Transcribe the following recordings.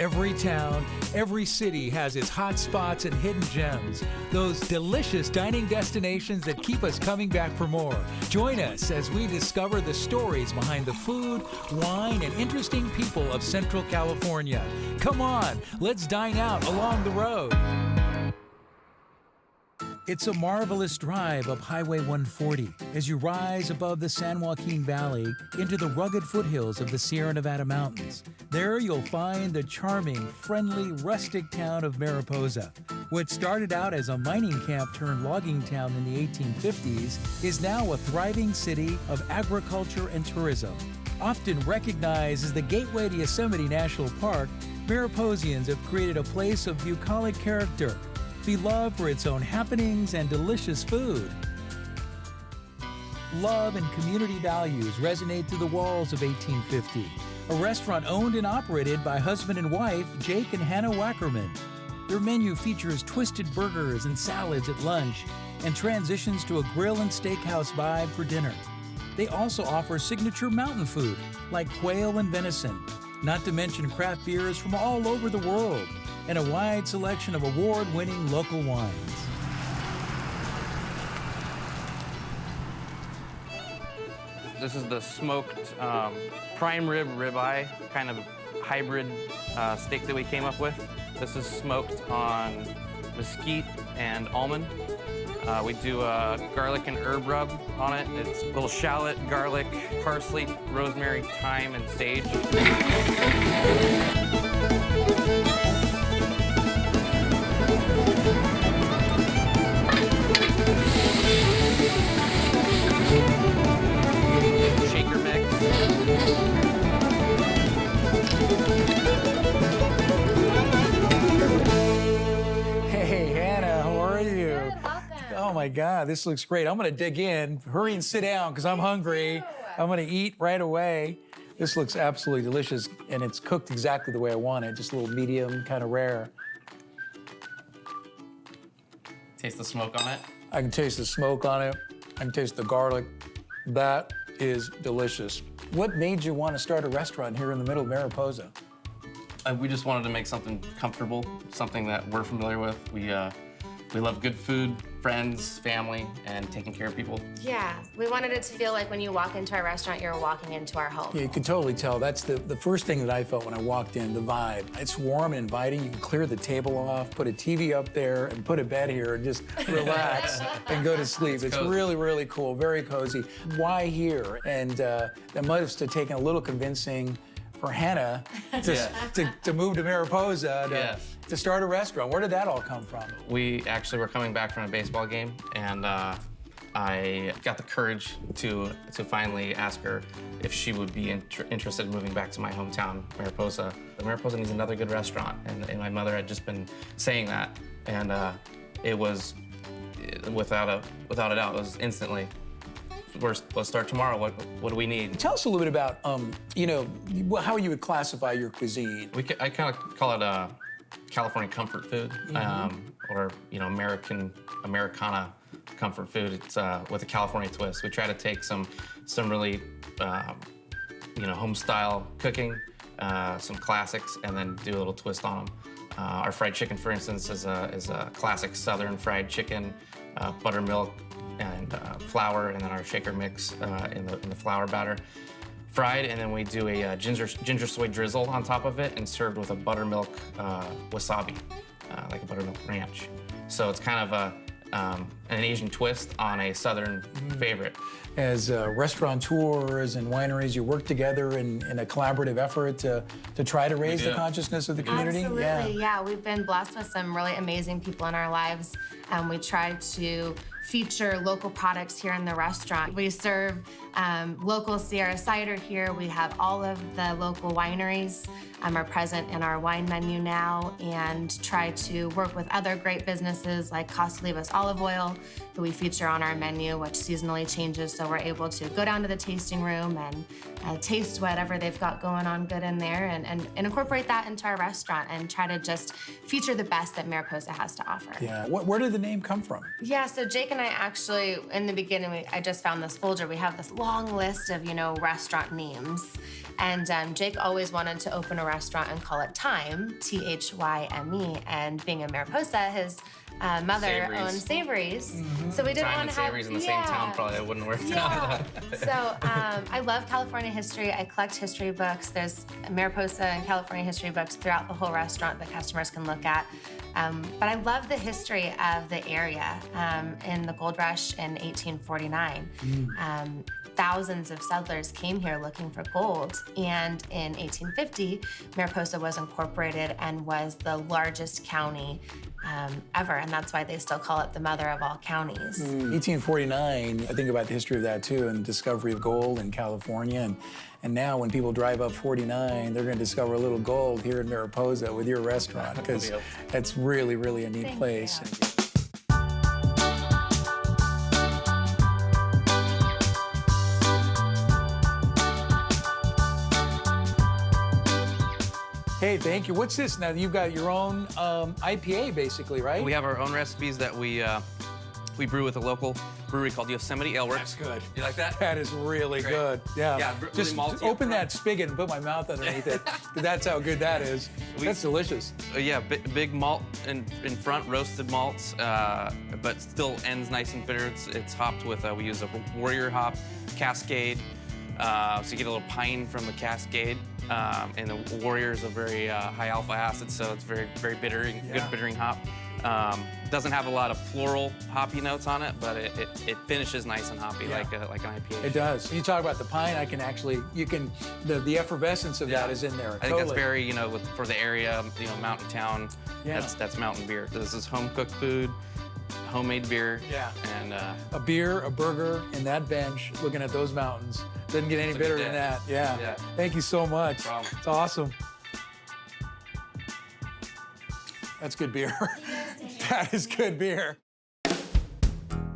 Every town, every city has its hot spots and hidden gems. Those delicious dining destinations that keep us coming back for more. Join us as we discover the stories behind the food, wine, and interesting people of Central California. Come on, let's dine out along the road. It's a marvelous drive up Highway 140 as you rise above the San Joaquin Valley into the rugged foothills of the Sierra Nevada mountains. There you'll find the charming, friendly, rustic town of Mariposa. What started out as a mining camp turned logging town in the 1850s is now a thriving city of agriculture and tourism. Often recognized as the gateway to Yosemite National Park, Mariposians have created a place of bucolic character, beloved for its own happenings and delicious food. Love and community values resonate through the walls of 1850, a restaurant owned and operated by husband and wife Jake and Hannah Wackerman. Their menu features twisted burgers and salads at lunch and transitions to a grill and steakhouse vibe for dinner. They also offer signature mountain food like quail and venison, not to mention craft beers from all over the world, and a wide selection of award-winning local wines. This is the smoked prime rib ribeye, kind of hybrid steak that we came up with. This is smoked on mesquite and almond. We do a garlic and herb rub on it. It's a little shallot, garlic, parsley, rosemary, thyme, and sage. Shaker mix. Hey, Hannah, how are you? Good, welcome. Oh my God, this looks great. I'm gonna dig in. Hurry and sit down, because I'm hungry. I'm gonna eat right away. This looks absolutely delicious, and it's cooked exactly the way I want it, just a little medium, kind of rare. Taste the smoke on it. I can taste the smoke on it. I can taste the garlic. That is delicious. What made you want to start a restaurant here in the middle of Mariposa? We just wanted to make something comfortable, something that we're familiar with. We love good food, friends, family, and taking care of people. Yeah, we wanted it to feel like when you walk into our restaurant, you're walking into our home. Yeah, you can totally tell. That's the first thing that I felt when I walked in, the vibe. It's warm and inviting. You can clear the table off, put a TV up there, and put a bed here and just relax and go to sleep. It's really, really cool, very cozy. Why here? And that must have taken a little convincing for Hannah to move to Mariposa to start a restaurant. Where did that all come from? We actually were coming back from a baseball game, and I got the courage to finally ask her if she would be interested in moving back to my hometown, Mariposa. Mariposa needs another good restaurant, and my mother had just been saying that, and it was, without a doubt, it was instantly, let's start tomorrow. What do we need? Tell us a little bit about, how you would classify your cuisine. I kind of call it California comfort food, or Americana comfort food. It's with a California twist. We try to take some really home style cooking, some classics, and then do a little twist on them. Our fried chicken, for instance, is a classic Southern fried chicken, buttermilk and flour, and then our shaker mix in the flour batter. Fried, and then we do a ginger soy drizzle on top of it, and served with a buttermilk wasabi, like a buttermilk ranch. So it's kind of an Asian twist on a Southern favorite. As restaurateurs and wineries, you work together in a collaborative effort to try to raise the consciousness of the community? Absolutely, yeah. We've been blessed with some really amazing people in our lives, and we try to feature local products here in the restaurant. We serve local Sierra cider here. We have all of the local wineries are present in our wine menu now, and try to work with other great businesses like CostaLIvos olive oil, who we feature on our menu, which seasonally changes, so we're able to go down to the tasting room and taste whatever they've got going on good in there, and incorporate that into our restaurant and try to just feature the best that Mariposa has to offer. Yeah, where did the name come from? Yeah, so Jake and I actually, in the beginning, I just found this folder. We have this long list of, restaurant names. And Jake always wanted to open a restaurant and call it Thyme, T-H-Y-M-E. And being in Mariposa, his mother owned Savories. So we didn't want to have Savories in the same town probably wouldn't work out. So I love California history. I collect history books. There's Mariposa and California history books throughout the whole restaurant that customers can look at. But I love the history of the area. In the gold rush in 1849, thousands of settlers came here looking for gold. And in 1850, Mariposa was incorporated and was the largest county ever. And that's why they still call it the mother of all counties. 1849, I think about the history of that too, and discovery of gold in California. And now when people drive up 49, they're going to discover a little gold here in Mariposa with your restaurant, because that's really, really a neat place. Hey, thank you. What's this now? You've got your own IPA, basically, right? We have our own recipes that we brew with a local brewery called Yosemite Ale Works. That's good. You like that? That is really good. Yeah. Really Just malty open up that spigot and put my mouth underneath it. That's how good that is. That's delicious. Yeah, big malt in front, roasted malts, but still ends nice and bitter. It's hopped with, we use a Warrior hop, Cascade, so you get a little pine from the Cascade. And the Warrior is a very high alpha acid, so it's very, very bitter, good bittering hop. Doesn't have a lot of floral hoppy notes on it, but it finishes nice and hoppy like an IPA. It does. You talk about the pine, I can actually, the effervescence of that is in there. I think that's very, for the area, mountain town, that's mountain beer. This is home cooked food, homemade beer. Yeah. And a beer, a burger, and that bench, looking at those mountains. Doesn't get any better than that. Yeah. Thank you so much. No problem. It's awesome. That's good beer. That is good beer.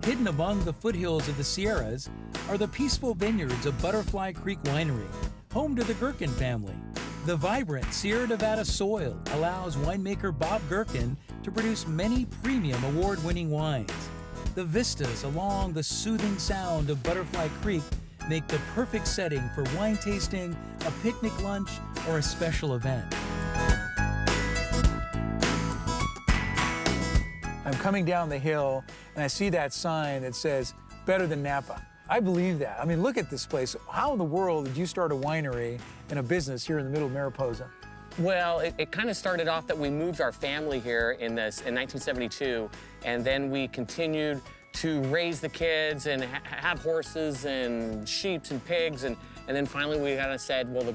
Hidden among the foothills of the Sierras are the peaceful vineyards of Butterfly Creek Winery, home to the Gherkin family. The vibrant Sierra Nevada soil allows winemaker Bob Gherkin to produce many premium award-winning wines. The vistas along the soothing sound of Butterfly Creek make the perfect setting for wine tasting, a picnic lunch, or a special event. I'm coming down the hill and I see that sign that says, better than Napa. I believe that. I mean, look at this place. How in the world did you start a winery and a business here in the middle of Mariposa? Well, it kind of started off that we moved our family here in 1972, and then we continued to raise the kids and have horses and sheep and pigs, and then finally we kind of said, well,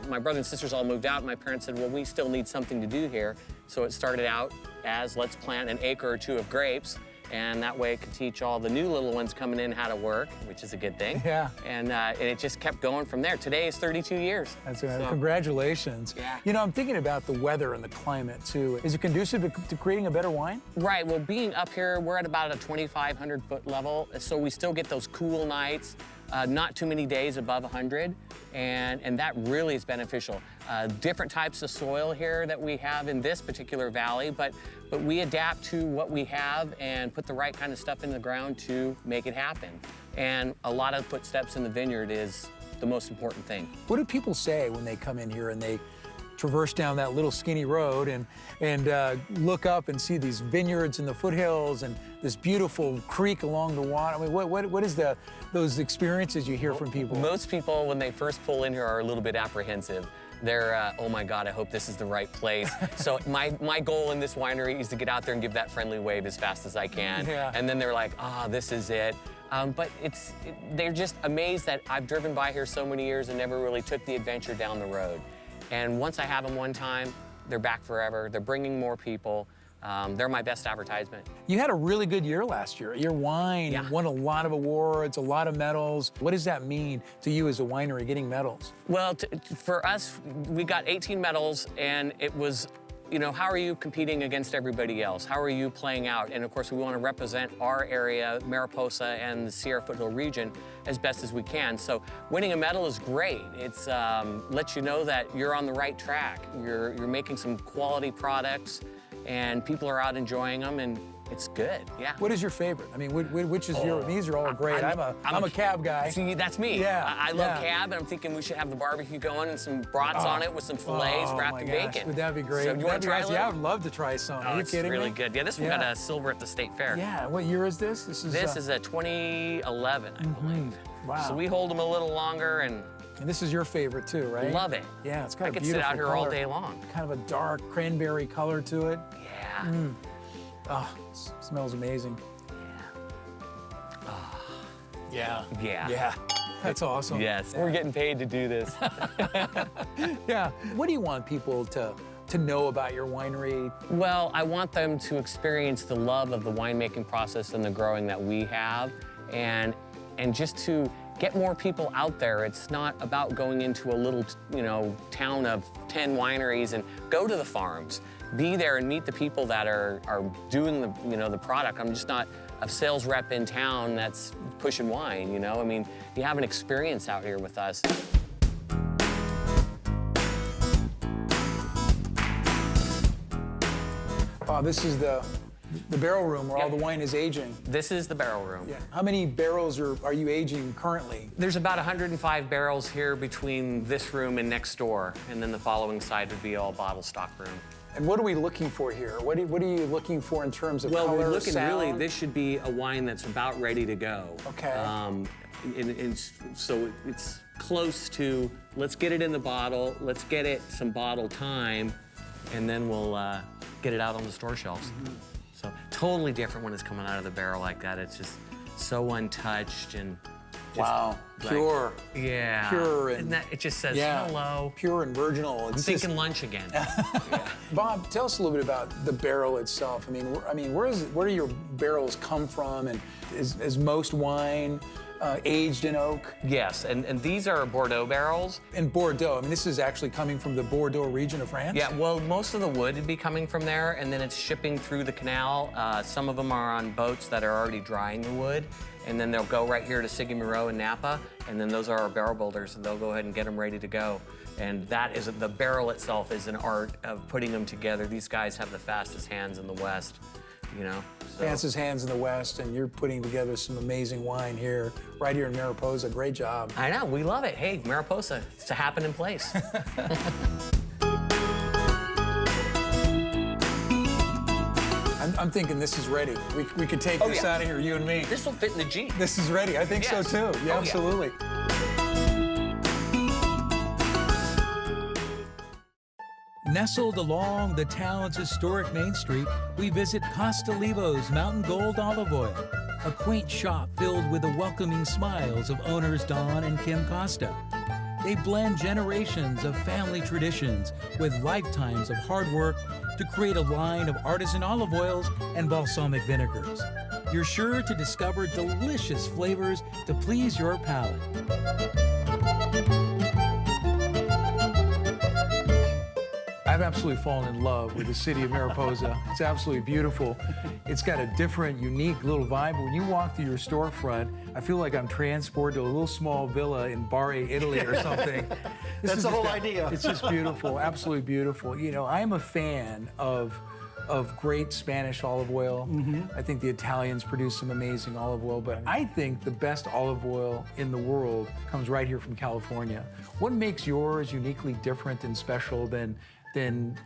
my brother and sisters all moved out, and my parents said, well, we still need something to do here. So it started out as let's plant an acre or two of grapes, and that way it could teach all the new little ones coming in how to work, which is a good thing. Yeah. And it just kept going from there. Today is 32 years. That's congratulations. Yeah. I'm thinking about the weather and the climate too. Is it conducive to creating a better wine? Right, well, being up here, we're at about a 2,500-foot level, so we still get those cool nights, not too many days above 100, and that really is beneficial. Different types of soil here that we have in this particular valley, but we adapt to what we have and put the right kind of stuff in the ground to make it happen. And a lot of footsteps in the vineyard is the most important thing. What do people say when they come in here and they traverse down that little skinny road and look up and see these vineyards in the foothills and this beautiful creek along the water? I mean, what is those experiences you hear from people? Most people, when they first pull in here, are a little bit apprehensive. They're, oh my God, I hope this is the right place. So my goal in this winery is to get out there and give that friendly wave as fast as I can. Yeah. And then they're like, this is it. But they're just amazed that I've driven by here so many years and never really took the adventure down the road. And once I have them one time, they're back forever. They're bringing more people. They're my best advertisement. You had a really good year last year. Your wine won a lot of awards, a lot of medals. What does that mean to you as a winery, getting medals? Well, for us, we got 18 medals, and it was, how are you competing against everybody else? How are you playing out? And of course, we want to represent our area, Mariposa and the Sierra Foothill region, as best as we can. So winning a medal is great. It's lets you know that you're on the right track. You're making some quality products, and people are out enjoying them, and It's good, yeah. What is your favorite? I mean, which is your? These are all great. I'm a cab guy. See, that's me. Yeah, I love cab, and I'm thinking we should have the barbecue going and some brats on it with some fillets wrapped in bacon. Would that be great? So you want to try Yeah, I would love to try some. Are you it's kidding really me? good. Yeah, this one got a silver at the state fair. Yeah. What year is this? This This is a 2011, I believe. Wow. So we hold them a little longer and this is your favorite too, right? love it. Yeah, it's got I a could beautiful sit out here color. all day long. Kind of a dark cranberry color to it. Yeah. Oh, smells amazing. Yeah. Yeah. Yeah. That's awesome. Yes, we're getting paid to do this. Yeah. What do you want people to know about your winery? Well, I want them to experience the love of the winemaking process and the growing that we have, and just to get more people out there. It's not about going into a little, town of 10 wineries, and go to the farms. Be there and meet the people that are doing the product. I'm just not a sales rep in town that's pushing wine, I mean, you have an experience out here with us. This is the barrel room where all the wine is aging. This is the barrel room. Yeah. How many barrels are you aging currently? There's about 105 barrels here between this room and next door, and then the following side would be all bottle stock room. And what are we looking for here? What are you looking for in terms of Well, color, we're looking sound? really, this should be a wine that's about ready to go. Okay. So it's close to, let's get it in the bottle, let's get it some bottle time, and then we'll get it out on the store shelves. So totally different when it's coming out of the barrel like that. It's just so untouched and just wow, like, pure. Yeah. Pure and Isn't that, it just says yeah, hello. pure and virginal. I'm thinking lunch again. Bob, tell us a little bit about the barrel itself. I mean, where do your barrels come from, and is most wine aged in oak? Yes, and these are Bordeaux barrels. In Bordeaux, I mean, this is actually coming from the Bordeaux region of France? Yeah, well, most of the wood would be coming from there, and then it's shipping through the canal. Some of them are on boats that are already drying the wood, and then they'll go right here to Siggy-Moreau in Napa, and then those are our barrel builders, and they'll go ahead and get them ready to go. And that is, the barrel itself is an art of putting them together. These guys have the fastest hands in the West, so. Fastest hands in the West, and you're putting together some amazing wine here, right here in Mariposa. Great job. I know, we love it. Hey, Mariposa, it's a happening place. I'm thinking this is ready. We could take this out of here, you and me. This will fit in the Jeep. This is ready. I think so Yes. too. Yeah, Oh, absolutely. Nestled along the town's historic Main Street, we visit CostaLIvos Mountain Gold Olive Oil, a quaint shop filled with the welcoming smiles of owners Don and Kim Costa. They blend generations of family traditions with lifetimes of hard work to create a line of artisan olive oils and balsamic vinegars. You're sure to discover delicious flavors to please your palate. I've absolutely fallen in love with the city of Mariposa. It's absolutely beautiful. It's got a different, unique little vibe. When you walk through your storefront, I feel like I'm transported to a little small villa in Bari, Italy or something. That's the whole idea. It's just beautiful, absolutely beautiful. I'm a fan of great Spanish olive oil. I think the Italians produce some amazing olive oil, but I think the best olive oil in the world comes right here from California. What makes yours uniquely different and special than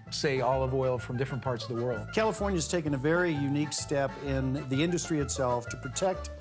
say, olive oil from different parts of the world? California's taken a very unique step in the industry itself to protect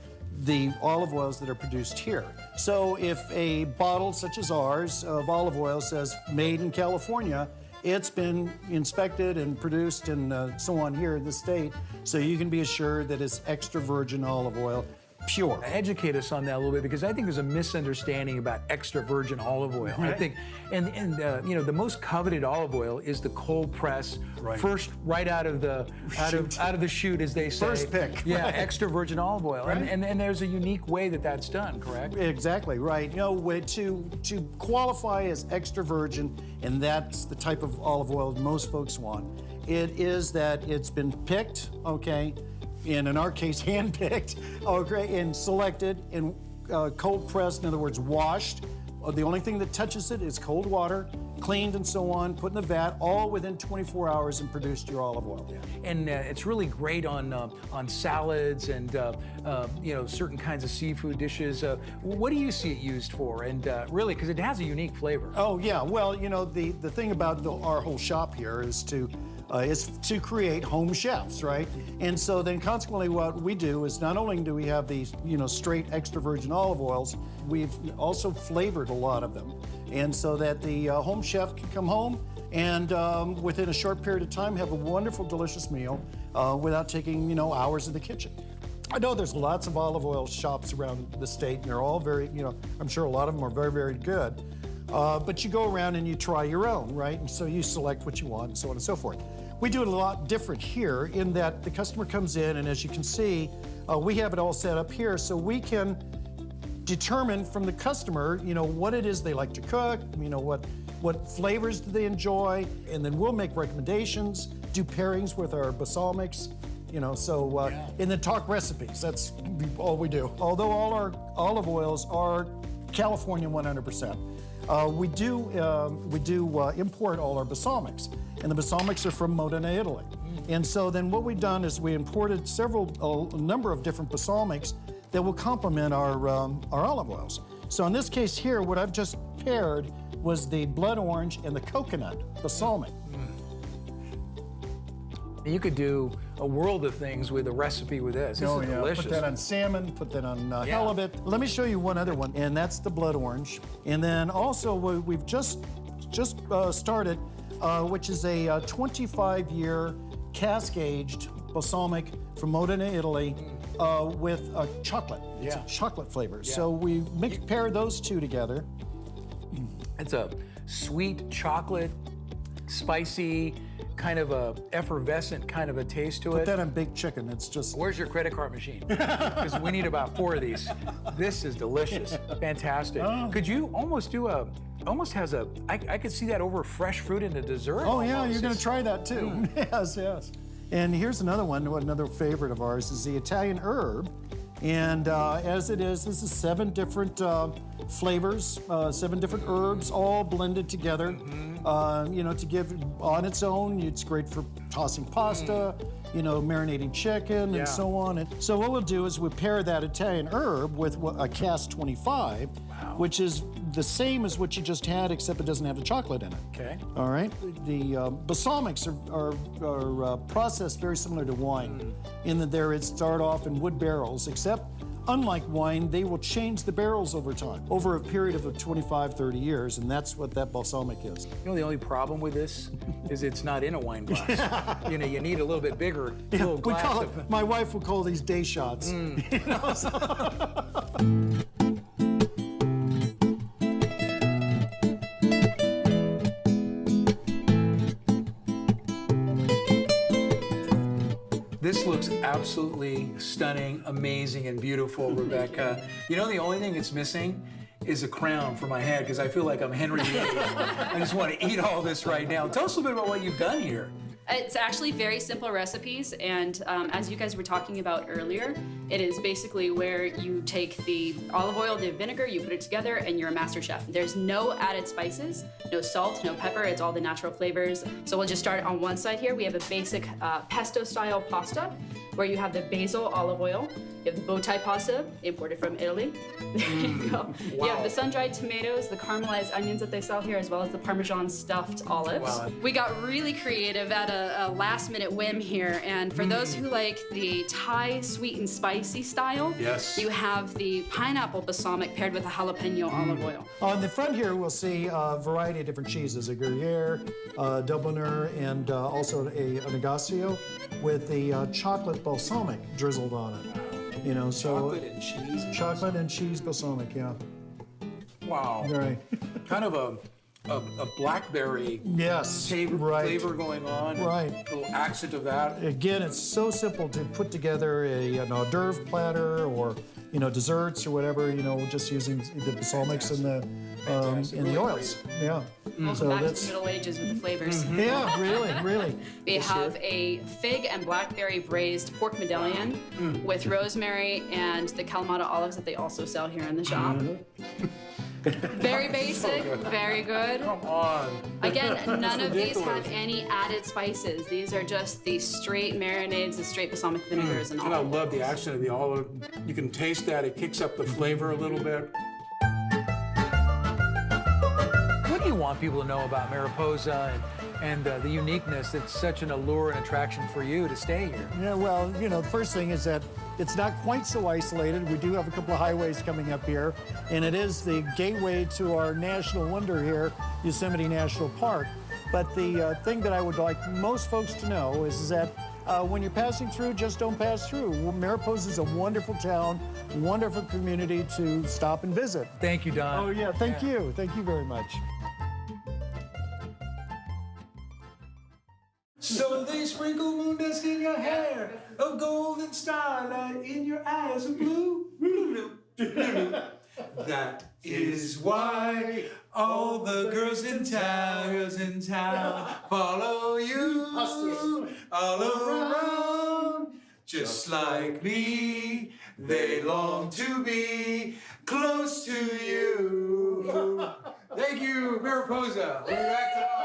the olive oils that are produced here. So if a bottle such as ours of olive oil says made in California, it's been inspected and produced and so on here in the state, so you can be assured that it's extra virgin olive oil, pure. Educate us on that a little bit, because I think there's a misunderstanding about extra virgin olive oil. I think, the most coveted olive oil is the cold press, first right out of the chute, as they say. First pick. Yeah, right. extra virgin olive oil, Right. and there's a unique way that's done, correct? Exactly, right. To qualify as extra virgin, and that's the type of olive oil most folks want, it is that it's been picked, okay, and in our case, hand-picked, okay, and selected and cold pressed, in other words, washed. The only thing that touches it is cold water, cleaned and so on, put in the vat, all within 24 hours and produced your olive oil. And it's really great on salads and you know, certain kinds of seafood dishes. What do you see it used for? And really, because it has a unique flavor. Oh yeah, well, you know, the thing about our whole shop here is to create home chefs, right? And so then consequently what we do is not only do we have these, you know, straight extra virgin olive oils, we've also flavored a lot of them. And so that the home chef can come home and within a short period of time have a wonderful, delicious meal without taking, you know, hours in the kitchen. I know there's lots of olive oil shops around the state and they're all very, you know, I'm sure a lot of them are very, very good. But you go around and you try your own, right? And so you select what you want and so on and so forth. We do it a lot different here in that the customer comes in and as you can see, we have it all set up here so we can determine from the customer, you know, what it is they like to cook, you know, what flavors do they enjoy, and then we'll make recommendations, do pairings with our balsamics, you know, so, and then talk recipes. That's all we do. Although all our olive oils are California 100%. We do import all our balsamics, and the balsamics are from Modena, Italy. And so then what we've done is we imported a number of different balsamics that will complement our olive oils. So in this case here, what I've just paired was the blood orange and the coconut balsamic. You could do a world of things with a recipe with this. This is delicious. Put that on salmon, put that on halibut. Let me show you one other one, and that's the blood orange. And then also we've just started, which is a 25-year cask-aged balsamic from Modena, Italy, with chocolate. It's a chocolate flavor. So we pair those two together. It's a sweet chocolate, spicy, kind of a effervescent kind of a taste to it. Put that on baked chicken. It's just. Where's your credit card machine? Because we need about 4 of these. This is delicious, fantastic. Could you almost do almost has a, I could see that over fresh fruit in a dessert. Oh yeah, you're gonna try that too. Yes, yes. And here's another one, another favorite of ours is the Italian herb. And as it is, this is 7 different flavors, 7 different herbs, all blended together. You know, to give on its own, it's great for tossing pasta, you know, marinating chicken and so on. And so what we'll do is we'll pair that Italian herb with a Cask 25, which is the same as what you just had, except it doesn't have the chocolate in it. Okay. All right. The balsamics are processed very similar to wine, in that they start off in wood barrels, except unlike wine, they will change the barrels over time, over a period of 25, 30 years, and that's what that balsamic is. You know, the only problem with this is it's not in a wine glass. You know, you need a little bit bigger little glass. We call it, my wife will call these day shots. You know, This looks absolutely stunning, amazing, and beautiful, Rebecca. You know, the only thing it's missing is a crown for my head, because I feel like I'm Henry VIII. I just want to eat all this right now. Tell us a little bit about what you've done here. It's actually very simple recipes, and as you guys were talking about earlier, it is basically where you take the olive oil, the vinegar, you put it together, and you're a master chef. There's no added spices, no salt, no pepper, it's all the natural flavors. So we'll just start on one side here. We have a basic pesto-style pasta, where you have the basil olive oil, you have the bow tie pasta, imported from Italy. There you go. Wow. You have the sun-dried tomatoes, the caramelized onions that they sell here, as well as the Parmesan stuffed olives. Wow. We got really creative at a last-minute whim here, and for those who like the Thai sweet and spicy style, you have the pineapple balsamic paired with a jalapeno olive oil. on the front here, we'll see a variety of different cheeses, a Gruyere, Dubliner, and also a Negozio with the chocolate balsamic drizzled on it. You know, so Chocolate and cheese. chocolate and cheese balsamic, yeah. Wow. Right. Kind of a blackberry Yes. flavor going on. Right. A little accent of that. Again, it's so simple to put together an hors d'oeuvre platter or, you know, desserts or whatever, you know, just using the balsamics and the Really oils. Yeah. Welcome back to the Middle Ages with the flavors. Yeah, really, really. We have a fig and blackberry braised pork medallion with rosemary and the Kalamata olives that they also sell here in the shop. Very basic, very good. Come on. Again, none of these ridiculous. have any added spices. These are just the straight marinades, the straight balsamic vinegars and all. And I love the accent of the olive. You can taste that. It kicks up the flavor a little bit. What do you want people to know about Mariposa and the uniqueness that's such an allure and attraction for you to stay here? Yeah, well, you know, the first thing is that it's not quite so isolated. We do have a couple of highways coming up here, and it is the gateway to our national wonder here, Yosemite National Park. But the thing that I would like most folks to know is that when you're passing through, just don't pass through. Mariposa is a wonderful town, wonderful community to stop and visit. Thank you, Don. Oh, yeah, thank you. Thank you very much. So they sprinkle moon dust in your hair, of golden starlight in your eyes of blue. That is why all the girls in town follow you all around. Just like me, they long to be close to you. Thank you, Mariposa. We're back to